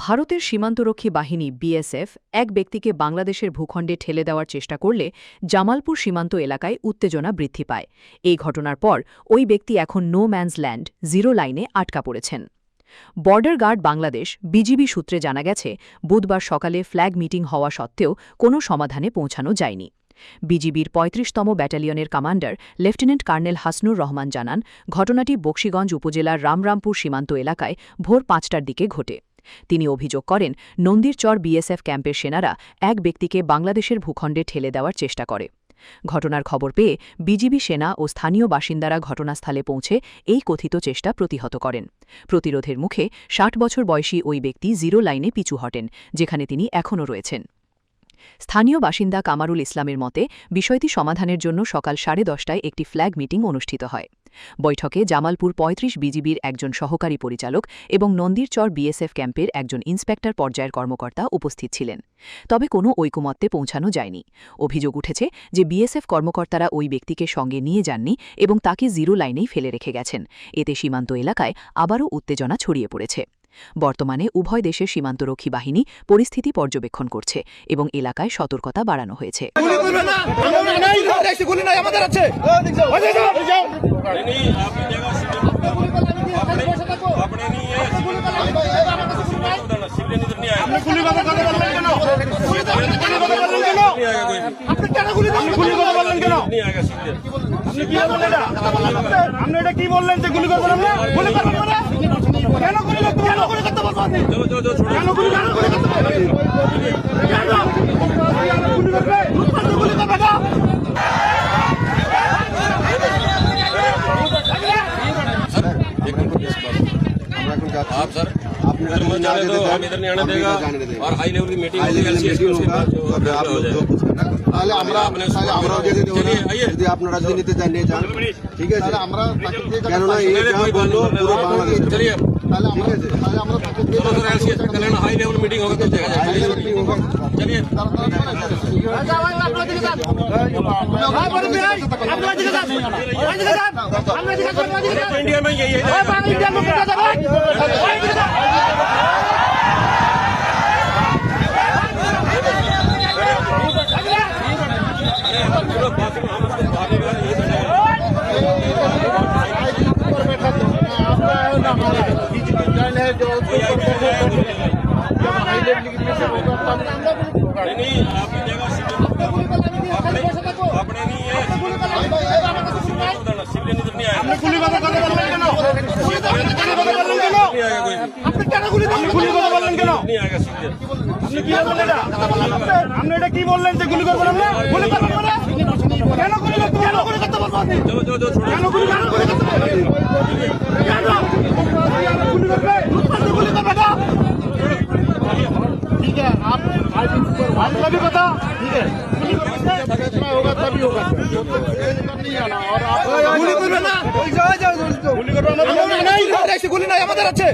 ভারতের সীমান্তরক্ষী বাহিনী বিএসএফ এক ব্যক্তিকে বাংলাদেশের ভূখণ্ডে ঠেলে দেওয়ার চেষ্টা করলে জামালপুর সীমান্ত এলাকায় উত্তেজনা বৃদ্ধি পায়। এই ঘটনার পর ওই ব্যক্তি এখন নো ম্যানস ল্যান্ড জিরো লাইনে আটকা পড়েছেন। বর্ডার গার্ড বাংলাদেশ বিজিবি সূত্রে জানা গেছে, বুধবার সকালে ফ্ল্যাগ মিটিং হওয়া সত্ত্বেও কোনো সমাধানে পৌঁছানো যায়নি। বিজিবির ৩৫তম ব্যাটালিয়নের কমান্ডার লেফটেন্যান্ট কর্নেল হাসনুর রহমান জানান, ঘটনাটি বকশীগঞ্জ উপজেলার রামরামপুর সীমান্ত এলাকায় ভোর ৫টার দিকে ঘটে। তিনি অভিযোগ করেন, নন্দীরচর বিএসএফ ক্যাম্পের সেনারা এক ব্যক্তিকে বাংলাদেশের ভূখণ্ডে ঠেলে দেওয়ার চেষ্টা করে। ঘটনার খবর পেয়ে বিজিবি সেনা ও স্থানীয় বাসিন্দারা ঘটনাস্থলে পৌঁছে এই কথিত চেষ্টা প্রতিহত করেন। প্রতিরোধের মুখে ৬০ বছর বয়সী ওই ব্যক্তি জিরো লাইনে পিছু হটেন, যেখানে তিনি এখনও রয়েছেন। স্থানীয় বাসিন্দা কামারুল ইসলামের মতে, বিষয়টি সমাধানের জন্য সকাল 10:30টায় একটি ফ্ল্যাগ মিটিং অনুষ্ঠিত হয়। বৈঠকে জামালপুর ৩৫ বিজিবির একজন সহকারী পরিচালক এবং নন্দীরচর বিএসএফ ক্যাম্পের একজন ইন্সপেক্টর পর্যায়ের কর্মকর্তা উপস্থিত ছিলেন। তবে কোনো ঐকমত্যে পৌঁছানো যায়নি। অভিযোগ উঠেছে যে বিএসএফ কর্মকর্তারা ওই ব্যক্তিকে সঙ্গে নিয়ে যাননি এবং তাকে জিরো লাইনেই ফেলে রেখে গেছেন। এতে সীমান্ত এলাকায় আবারও উত্তেজনা ছড়িয়ে পড়েছে। বর্তমানে উভয় দেশের সীমান্তরক্ষী বাহিনী পরিস্থিতি পর্যবেক্ষণ করছে এবং এলাকায় সতর্কতা বাড়ানো হয়েছে। आप सर इधर मत जाने दो, हम इधर नहीं आने देगा और हाई लेवल की मीटिंग होगी আপনারা যদি নিতে চান নিয়ে যান, ঠিক আছে? কেননা এই বললো পুরো বাংলাদেশ। চলিয়ে তাহলে ঠিক আছে, তাহলে আমরা চলো सर ऐसे कल्याण हाई लेवल मीटिंग होगा तो चलिए इंडिया में यही है। नहीं आपकी जगह अपने नहीं है, सिविलियन इधर नहीं आएगा। नहीं आएगा ठीक है, आप भी पता, ठीक है, होगा तभी होगा, नहीं आना। और आप गुली করবেন না, ওই যাও গুলি করবেন না, গুলি নাই আমাদের আছে।